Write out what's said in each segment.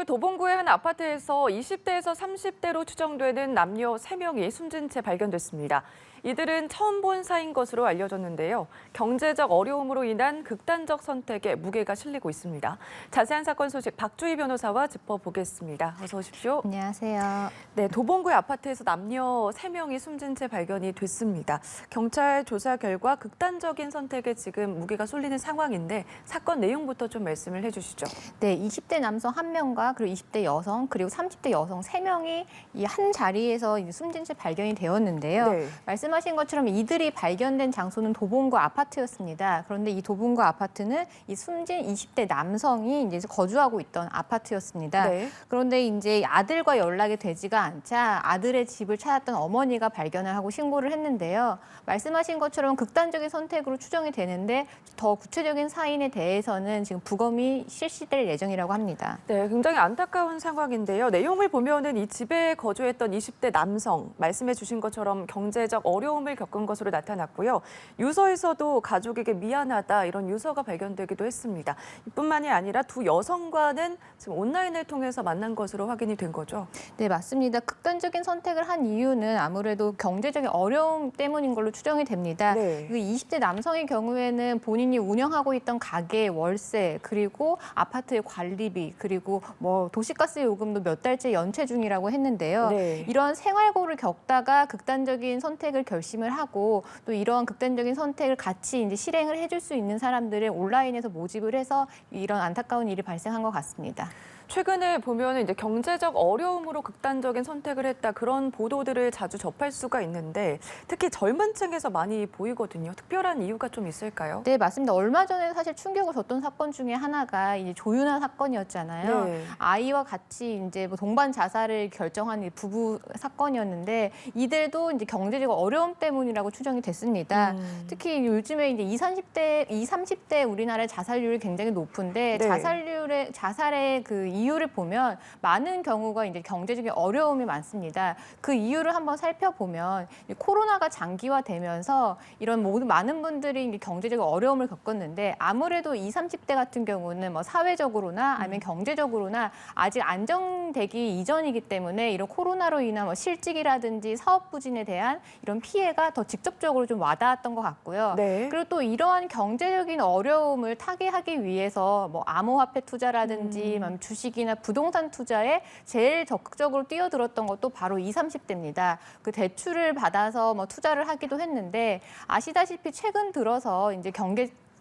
서울 도봉구의 한 아파트에서 20대에서 30대로 추정되는 남녀 3명이 숨진 채 발견됐습니다. 이들은 처음 본 사이인 것으로 알려졌는데요. 경제적 어려움으로 인한 극단적 선택에 무게가 실리고 있습니다. 자세한 사건 소식 박주희 변호사와 짚어보겠습니다. 어서 오십시오. 안녕하세요. 네, 도봉구의 아파트에서 남녀 3명이 숨진 채 발견이 됐습니다. 경찰 조사 결과 극단적인 선택에 지금 무게가 쏠리는 상황인데 사건 내용부터 좀 말씀을 해주시죠. 네, 20대 남성 1명과 그리고 20대 여성 그리고 30대 여성 3명이 이 한 자리에서 숨진 채 발견이 되었는데요. 네. 말씀하신 것처럼 이들이 발견된 장소는 도봉구 아파트였습니다. 그런데 이 도봉구 아파트는 이 숨진 20대 남성이 이제 거주하고 있던 아파트였습니다. 네. 그런데 이제 아들과 연락이 되지가 않자 아들의 집을 찾았던 어머니가 발견을 하고 신고를 했는데요. 말씀하신 것처럼 극단적인 선택으로 추정이 되는데 더 구체적인 사인에 대해서는 지금 부검이 실시될 예정이라고 합니다. 네, 굉장히 안타까운 상황인데요. 내용을 보면은 이 집에 거주했던 20대 남성, 말씀해 주신 것처럼 경제적 어려움을 겪은 것으로 나타났고요. 유서에서도 가족에게 미안하다 이런 유서가 발견되기도 했습니다. 이뿐만이 아니라 두 여성과는 지금 온라인을 통해서 만난 것으로 확인이 된 거죠. 네, 맞습니다. 극단적인 선택을 한 이유는 아무래도 경제적인 어려움 때문인 걸로 추정이 됩니다. 네. 그 20대 남성의 경우에는 본인이 운영하고 있던 가게 월세 그리고 아파트의 관리비 그리고 뭐 도시가스 요금도 몇 달째 연체 중이라고 했는데요. 네. 이런 생활고를 겪다가 극단적인 선택을 결심을 하고 또 이러한 극단적인 선택을 같이 이제 실행을 해줄 수 있는 사람들을 온라인에서 모집을 해서 이런 안타까운 일이 발생한 것 같습니다. 최근에 보면은 이제 경제적 어려움으로 극단적인 선택을 했다 그런 보도들을 자주 접할 수가 있는데 특히 젊은 층에서 많이 보이거든요. 특별한 이유가 좀 있을까요? 네, 맞습니다. 얼마 전에 사실 충격을 줬던 사건 중에 하나가 이제 조윤아 사건이었잖아요. 네. 아이와 같이 이제 뭐 동반 자살을 결정한 이 부부 사건이었는데 이들도 이제 경제적 어려움 때문이라고 추정이 됐습니다. 특히 요즘에 이제 20, 30대 우리나라의 자살률이 굉장히 높은데 네. 자살의 그 이유를 보면 많은 경우가 이제 경제적인 어려움이 많습니다. 그 이유를 한번 살펴보면 코로나가 장기화되면서 이런 모든 많은 분들이 이제 경제적 어려움을 겪었는데 아무래도 20, 30대 같은 경우는 뭐 사회적으로나 아니면 경제적으로나 아직 안정되기 이전이기 때문에 이런 코로나로 인한 뭐 실직이라든지 사업 부진에 대한 이런 피해가 더 직접적으로 좀 와닿았던 것 같고요. 네. 그리고 또 이러한 경제적인 어려움을 타개하기 위해서 뭐 암호화폐 투자라든지 주식이나 부동산 투자에 제일 적극적으로 뛰어들었던 것도 바로 20, 30대입니다. 그 대출을 받아서 뭐 투자를 하기도 했는데 아시다시피 최근 들어서 이제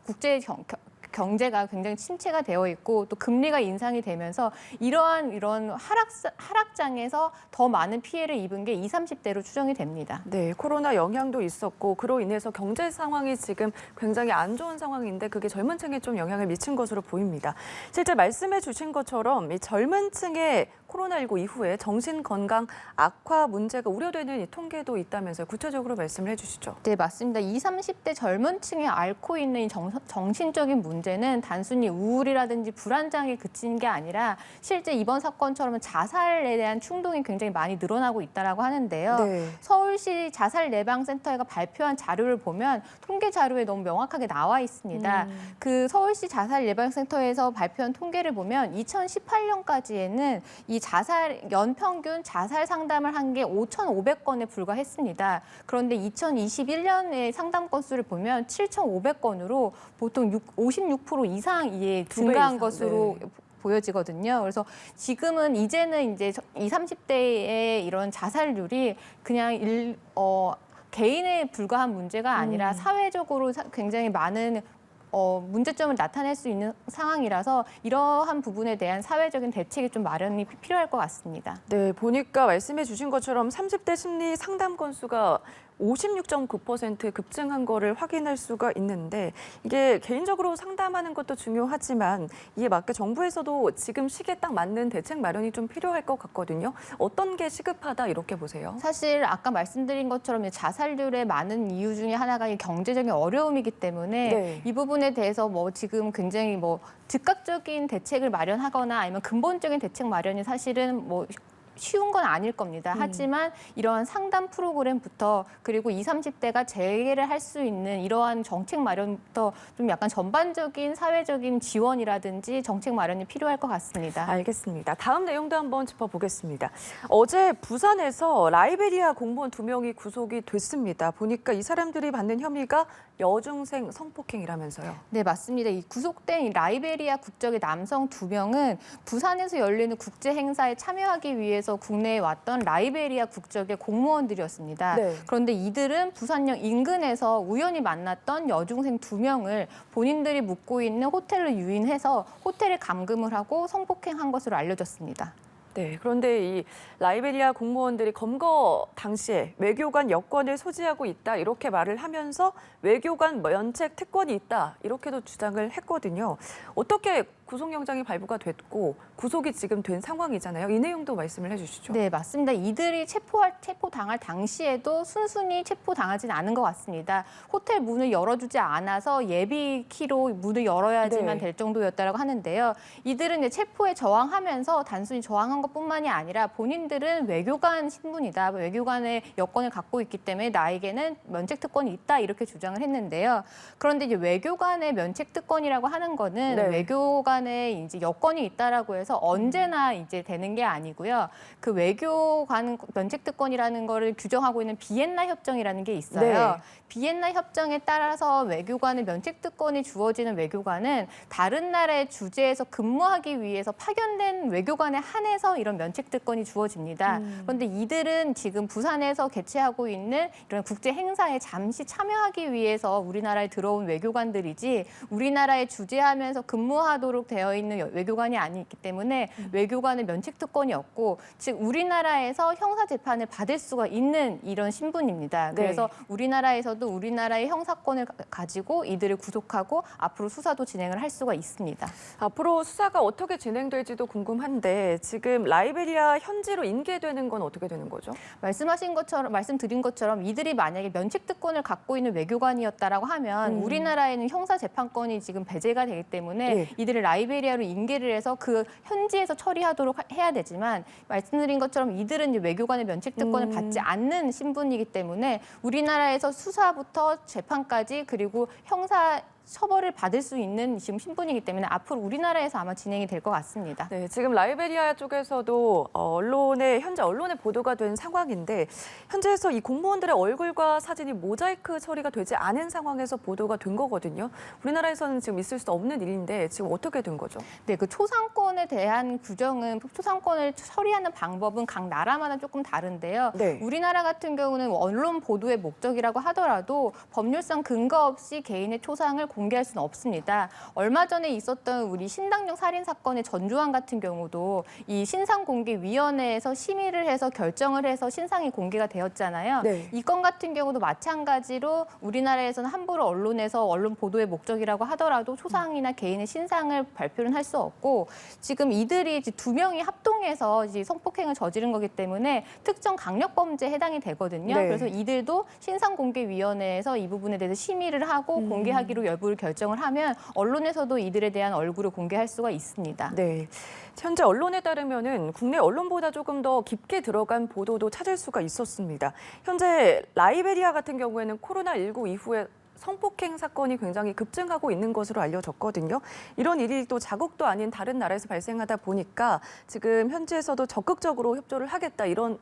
국제 경제가 굉장히 침체가 되어 있고 또 금리가 인상이 되면서 이런 하락장에서 더 많은 피해를 입은 게 20, 30대로 추정이 됩니다. 네, 코로나 영향도 있었고 그로 인해서 경제 상황이 지금 굉장히 안 좋은 상황인데 그게 젊은 층에 좀 영향을 미친 것으로 보입니다. 실제 말씀해 주신 것처럼 이 젊은 층의 코로나19 이후에 정신건강 악화 문제가 우려되는 이 통계도 있다면서요. 구체적으로 말씀을 해주시죠. 네, 맞습니다. 20, 30대 젊은 층에 앓고 있는 이 정신적인 문제는 단순히 우울이라든지 불안장에 그친 게 아니라 실제 이번 사건처럼 자살에 대한 충동이 굉장히 많이 늘어나고 있다고 하는데요. 네. 서울시 자살예방센터가 발표한 자료를 보면 통계 자료에 너무 명확하게 나와 있습니다. 그 서울시 자살예방센터에서 발표한 통계를 보면 2018년까지에는 이 연평균 자살 상담을 한 게 5,500건에 불과했습니다. 그런데 2021년에 상담 건수를 보면 7,500건으로 보통 56% 이상 증가한 것으로 보여지거든요. 그래서 지금은 이제는 이제 20, 30대의 이런 자살률이 그냥 개인에 불과한 문제가 아니라 사회적으로 굉장히 많은 문제점을 나타낼 수 있는 상황이라서 이러한 부분에 대한 사회적인 대책이 좀 마련이 필요할 것 같습니다. 네, 보니까 말씀해 주신 것처럼 30대 심리 상담 건수가 56.9% 급증한 거를 확인할 수가 있는데 이게 개인적으로 상담하는 것도 중요하지만 이에 맞게 정부에서도 지금 시기에 딱 맞는 대책 마련이 좀 필요할 것 같거든요. 어떤 게 시급하다 이렇게 보세요? 사실 아까 말씀드린 것처럼 자살률의 많은 이유 중에 하나가 이 경제적인 어려움이기 때문에 네. 이 부분에 대해서 뭐 지금 굉장히 뭐 즉각적인 대책을 마련하거나 아니면 근본적인 대책 마련이 사실은 뭐 쉬운 건 아닐 겁니다. 하지만 이러한 상담 프로그램부터 그리고 20, 30대가 재개를 할 수 있는 이러한 정책 마련부터 좀 약간 전반적인 사회적인 지원이라든지 정책 마련이 필요할 것 같습니다. 알겠습니다. 다음 내용도 한번 짚어보겠습니다. 어제 부산에서 라이베리아 공무원 2명이 구속이 됐습니다. 보니까 이 사람들이 받는 혐의가 여중생 성폭행이라면서요. 네, 맞습니다. 이 구속된 이 라이베리아 국적의 남성 2명은 부산에서 열리는 국제 행사에 참여하기 위해서 국내에 왔던 라이베리아 국적의 공무원들이었습니다. 네. 그런데 이들은 부산역 인근에서 우연히 만났던 여중생 2명을 본인들이 묵고 있는 호텔로 유인해서 호텔에 감금을 하고 성폭행한 것으로 알려졌습니다. 네, 그런데 이 라이베리아 공무원들이 검거 당시에 외교관 여권을 소지하고 있다 이렇게 말을 하면서 외교관 면책 특권이 있다 이렇게도 주장을 했거든요. 어떻게 구속영장이 발부가 됐고 구속이 지금 된 상황이잖아요. 이 내용도 말씀을 해주시죠. 네, 맞습니다. 이들이 체포당할 당시에도 순순히 체포당하진 않은 것 같습니다. 호텔 문을 열어주지 않아서 예비 키로 문을 열어야지만 네. 될 정도였다고 하는데요. 이들은 이제 체포에 저항하면서 단순히 저항한 것뿐만이 아니라 본인들은 외교관 신분이다, 외교관의 여권을 갖고 있기 때문에 나에게는 면책 특권이 있다 이렇게 주장을 했는데요. 그런데 이제 외교관의 면책 특권이라고 하는 거는 네. 외교관의 이제 여권이 있다라고 해서 언제나 이제 되는 게 아니고요. 그 외교관 면책 특권이라는 거를 규정하고 있는 비엔나 협정이라는 게 있어요. 네. 비엔나 협정에 따라서 외교관의 면책 특권이 주어지는 외교관은 다른 나라의 주재에서 근무하기 위해서 파견된 외교관에 한해서 이런 면책 특권이 주어집니다. 그런데 이들은 지금 부산에서 개최하고 있는 이런 국제 행사에 잠시 참여하기 위해서 우리나라에 들어온 외교관들이지 우리나라에 주재하면서 근무하도록 되어 있는 외교관이 아니기 때문에 외교관의 면책 특권이 없고 즉 우리나라에서 형사 재판을 받을 수가 있는 이런 신분입니다. 네. 그래서 우리나라에서도 우리나라의 형사권을 가지고 이들을 구속하고 앞으로 수사도 진행을 할 수가 있습니다. 앞으로 수사가 어떻게 진행될지도 궁금한데 지금 라이베리아 현지로 인계되는 건 어떻게 되는 거죠? 말씀드린 것처럼 이들이 만약에 면책 특권을 갖고 있는 외교관이었다라고 하면 우리나라에는 형사 재판권이 지금 배제가 되기 때문에 네. 이들을 라이베리아로 인계를 해서 그 현지에서 처리하도록 해야 되지만 말씀드린 것처럼 이들은 이제 외교관의 면책 특권을 받지 않는 신분이기 때문에 우리나라에서 수사부터 재판까지 그리고 형사 처벌을 받을 수 있는 지금 신분이기 때문에 앞으로 우리나라에서 아마 진행이 될 것 같습니다. 네, 지금 라이베리아 쪽에서도 현재 언론에 보도가 된 상황인데 현재에서 이 공무원들의 얼굴과 사진이 모자이크 처리가 되지 않은 상황에서 보도가 된 거거든요. 우리나라에서는 지금 있을 수 없는 일인데 지금 어떻게 된 거죠? 네, 그 초상권에 대한 규정은 초상권을 처리하는 방법은 각 나라마다 조금 다른데요. 네. 우리나라 같은 경우는 언론 보도의 목적이라고 하더라도 법률상 근거 없이 개인의 초상을 공개할 수는 없습니다. 얼마 전에 있었던 우리 신당역 살인 사건의 전주환 같은 경우도 이 신상공개위원회에서 심의를 해서 결정을 해서 신상이 공개가 되었잖아요. 네. 이 건 같은 경우도 마찬가지로 우리나라에서는 함부로 언론에서 언론 보도의 목적이라고 하더라도 초상이나 개인의 신상을 발표는 할 수 없고 지금 이들이 이제 2명이 합동해서 이제 성폭행을 저지른 거기 때문에 특정 강력범죄에 해당이 되거든요. 네. 그래서 이들도 신상공개위원회에서 이 부분에 대해서 심의를 하고 공개하기로 여부를 결정을 하면 언론에서도 이들에 대한 얼굴을 공개할 수가 있습니다. 네. 현재 언론에 따르면은 국내 언론보다 조금 더 깊게 들어간 보도도 찾을 수가 있었습니다. 현재 라이베리아 같은 경우에는 코로나19 이후에 성폭행 사건이 굉장히 급증하고 있는 것으로 알려졌거든요. 이런 일이 또 자국도 아닌 다른 나라에서 발생하다 보니까 지금 현지에서도 적극적으로 협조를 하겠다 이런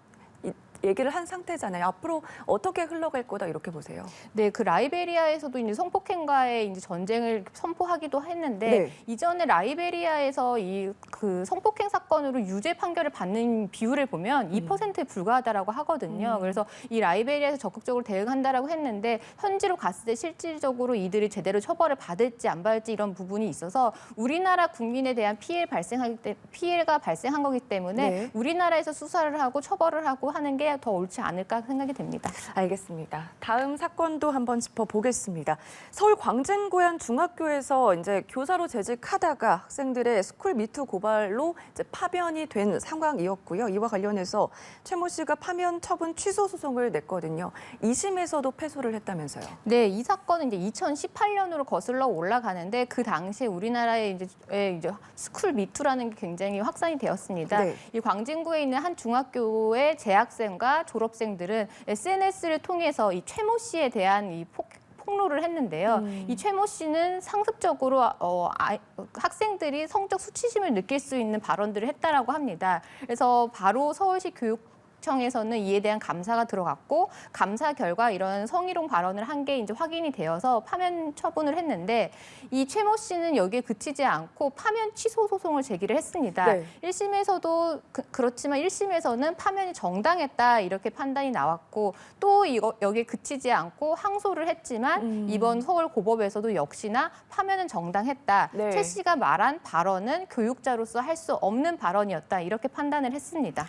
얘기를 한 상태잖아요. 앞으로 어떻게 흘러갈 거다 이렇게 보세요. 네, 그 라이베리아에서도 이제 성폭행과의 이제 전쟁을 선포하기도 했는데 네. 이전에 라이베리아에서 이 그 성폭행 사건으로 유죄 판결을 받는 비율을 보면 2%에 불과하다라고 하거든요. 그래서 이 라이베리아에서 적극적으로 대응한다라고 했는데 현지로 갔을 때 실질적으로 이들이 제대로 처벌을 받을지 안 받을지 이런 부분이 있어서 우리나라 국민에 대한 피해가 발생한 거기 때문에 네. 우리나라에서 수사를 하고 처벌을 하고 하는 게 게 더 옳지 않을까 생각이 됩니다. 알겠습니다. 다음 사건도 한번 짚어보겠습니다. 서울 광진구의 한 중학교에서 이제 교사로 재직하다가 학생들의 스쿨 미투 고발로 이제 파면이 된 상황이었고요. 이와 관련해서 최 모 씨가 파면 처분 취소 소송을 냈거든요. 2심에서도 패소를 했다면서요. 네, 이 사건은 이제 2018년으로 거슬러 올라가는데 그 당시에 우리나라에 이제 스쿨 미투라는 게 굉장히 확산이 되었습니다. 네. 이 광진구에 있는 한 중학교의 재학생과 졸업생들은 SNS를 통해서 이 최 모 씨에 대한 이 폭로를 했는데요. 이 최 모 씨는 상습적으로 학생들이 성적 수치심을 느낄 수 있는 발언들을 했다라고 합니다. 그래서 바로 서울시 교육청에서는 이에 대한 감사가 들어갔고 감사 결과 이런 성희롱 발언을 한 게 이제 확인이 되어서 파면 처분을 했는데 이 최 모 씨는 여기에 그치지 않고 파면 취소 소송을 제기를 했습니다. 네. 1심에서도 그렇지만 1심에서는 파면이 정당했다 이렇게 판단이 나왔고 또 여기에 그치지 않고 항소를 했지만 이번 서울고법에서도 역시나 파면은 정당했다. 네. 최 씨가 말한 발언은 교육자로서 할 수 없는 발언이었다 이렇게 판단을 했습니다.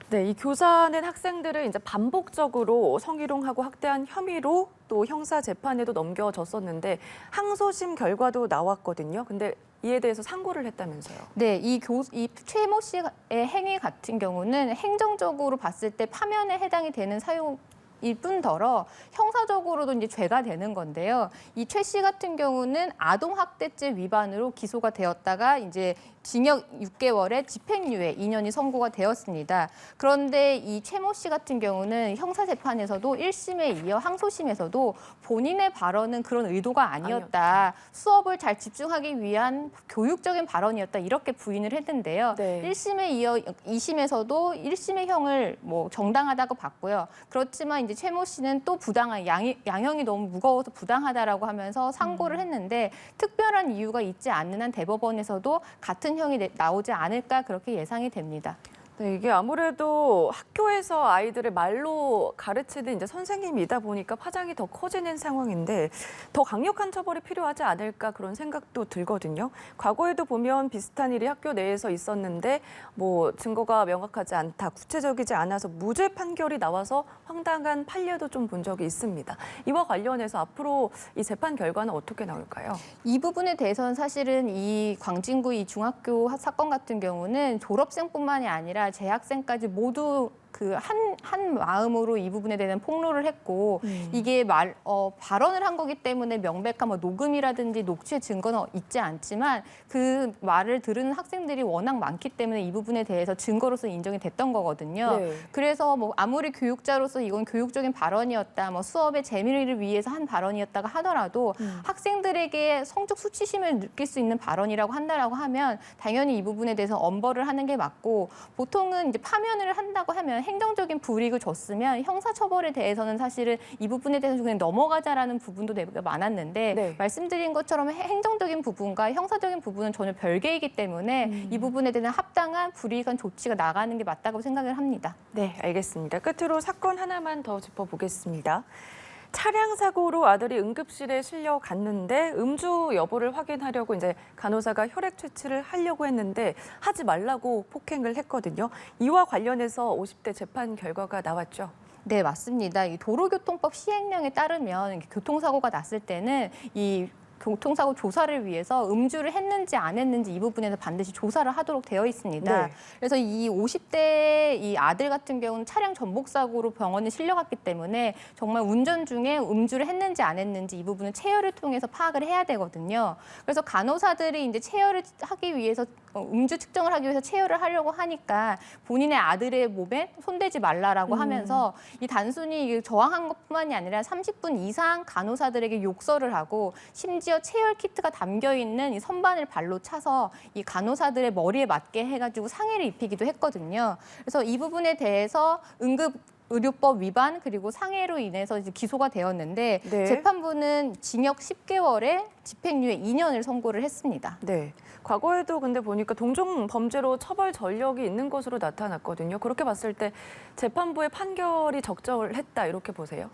네, 이 교사는 학생들을 이제 반복적으로 성희롱하고 학대한 혐의로 또 형사 재판에도 넘겨졌었는데 항소심 결과도 나왔거든요. 근데 이에 대해서 상고를 했다면서요. 네, 이 최 모 씨의 행위 같은 경우는 행정적으로 봤을 때 파면에 해당이 되는 사용 일 뿐더러 형사적으로도 이제 죄가 되는 건데요. 이 최 씨 같은 경우는 아동학대죄 위반으로 기소가 되었다가 이제 징역 6개월에 집행유예 2년이 선고가 되었습니다. 그런데 이 최 모 씨 같은 경우는 형사재판에서도 1심에 이어 항소심에서도 본인의 발언은 그런 의도가 아니었다. 수업을 잘 집중하기 위한 교육적인 발언이었다. 이렇게 부인을 했는데요. 네. 1심에 이어 2심에서도 1심의 형을 뭐 정당하다고 봤고요. 그렇지만 이제 최 모 씨는 또 부당한 양형이 너무 무거워서 부당하다라고 하면서 상고를 했는데 특별한 이유가 있지 않는 한 대법원에서도 같은 형이 나오지 않을까 그렇게 예상이 됩니다. 네, 이게 아무래도 학교에서 아이들을 말로 가르치는 이제 선생님이다 보니까 파장이 더 커지는 상황인데 더 강력한 처벌이 필요하지 않을까 그런 생각도 들거든요. 과거에도 보면 비슷한 일이 학교 내에서 있었는데 뭐 증거가 명확하지 않다, 구체적이지 않아서 무죄 판결이 나와서 황당한 판례도 좀 본 적이 있습니다. 이와 관련해서 앞으로 이 재판 결과는 어떻게 나올까요? 이 부분에 대해서는 사실은 이 광진구 이 중학교 사건 같은 경우는 졸업생뿐만이 아니라 재학생까지 모두 한 마음으로 이 부분에 대한 폭로를 했고 이게 발언을 한 거기 때문에 명백한 뭐 녹음이라든지 녹취의 증거는 있지 않지만 그 말을 들은 학생들이 워낙 많기 때문에 이 부분에 대해서 증거로서 인정이 됐던 거거든요. 네. 그래서 뭐 아무리 교육자로서 이건 교육적인 발언이었다, 뭐 수업의 재미를 위해서 한 발언이었다가 하더라도 학생들에게 성적 수치심을 느낄 수 있는 발언이라고 한다라고 하면 당연히 이 부분에 대해서 엄벌을 하는 게 맞고 보통은 이제 파면을 한다고 하면 행정적인 불이익을 줬으면 형사처벌에 대해서는 사실은 이 부분에 대해서 그냥 넘어가자라는 부분도 되게 많았는데 네. 말씀드린 것처럼 행정적인 부분과 형사적인 부분은 전혀 별개이기 때문에 이 부분에 대한 합당한 불이익한 조치가 나가는 게 맞다고 생각을 합니다. 네, 알겠습니다. 끝으로 사건 하나만 더 짚어보겠습니다. 차량 사고로 아들이 응급실에 실려갔는데 음주 여부를 확인하려고 이제 간호사가 혈액 채취를 하려고 했는데 하지 말라고 폭행을 했거든요. 이와 관련해서 50대 재판 결과가 나왔죠. 네, 맞습니다. 이 도로교통법 시행령에 따르면 교통사고가 났을 때는 이 교통사고 조사를 위해서 음주를 했는지 안 했는지 이 부분에서 반드시 조사를 하도록 되어 있습니다. 네. 그래서 이 50대 이 아들 같은 경우는 차량 전복 사고로 병원에 실려갔기 때문에 정말 운전 중에 음주를 했는지 안 했는지 이 부분은 체열을 통해서 파악을 해야 되거든요. 그래서 간호사들이 이제 체열을 하기 위해서 음주 측정을 하기 위해서 체열을 하려고 하니까 본인의 아들의 몸에 손대지 말라라고 하면서 이 단순히 저항한 것뿐만이 아니라 30분 이상 간호사들에게 욕설을 하고 심지어 체열 키트가 담겨 있는 이 선반을 발로 차서 이 간호사들의 머리에 맞게 해가지고 상해를 입히기도 했거든요. 그래서 이 부분에 대해서 의료법 위반 그리고 상해로 인해서 이제 기소가 되었는데 네. 재판부는 징역 10개월에 집행유예 2년을 선고를 했습니다. 네. 과거에도 근데 보니까 동종 범죄로 처벌 전력이 있는 것으로 나타났거든요. 그렇게 봤을 때 재판부의 판결이 적절했다 이렇게 보세요?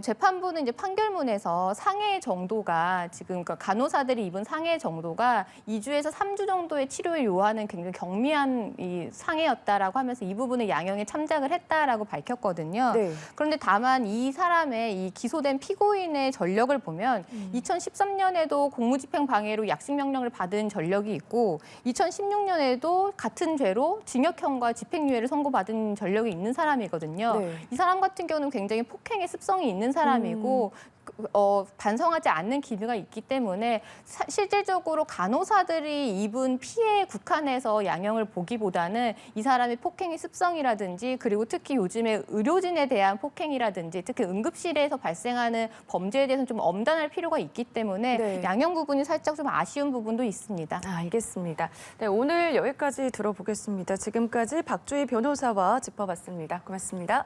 재판부는 이제 판결문에서 상해 정도가 지금 그러니까 간호사들이 입은 상해 정도가 2주에서 3주 정도의 치료를 요하는 굉장히 경미한 이 상해였다라고 하면서 이 부분을 양형에 참작을 했다라고 밝혔거든요. 네. 그런데 다만 이 사람의 이 기소된 피고인의 전력을 보면 2013년에도 공무집행 방해로 약식 명령을 받은 전력이 있고 2016년에도 같은 죄로 징역형과 집행유예를 선고받은 전력이 있는 사람이거든요. 네. 이 사람 같은 경우는 굉장히 폭행의 습성이 있는 사람이고 반성하지 않는 기류가 있기 때문에 실질적으로 간호사들이 입은 피해에 국한해서 양형을 보기보다는 이 사람의 폭행의 습성이라든지 그리고 특히 요즘에 의료진에 대한 폭행이라든지 특히 응급실에서 발생하는 범죄에 대해서는 좀 엄단할 필요가 있기 때문에 네. 양형 부분이 살짝 좀 아쉬운 부분도 있습니다. 알겠습니다. 네, 오늘 여기까지 들어보겠습니다. 지금까지 박주희 변호사와 짚어봤습니다. 고맙습니다.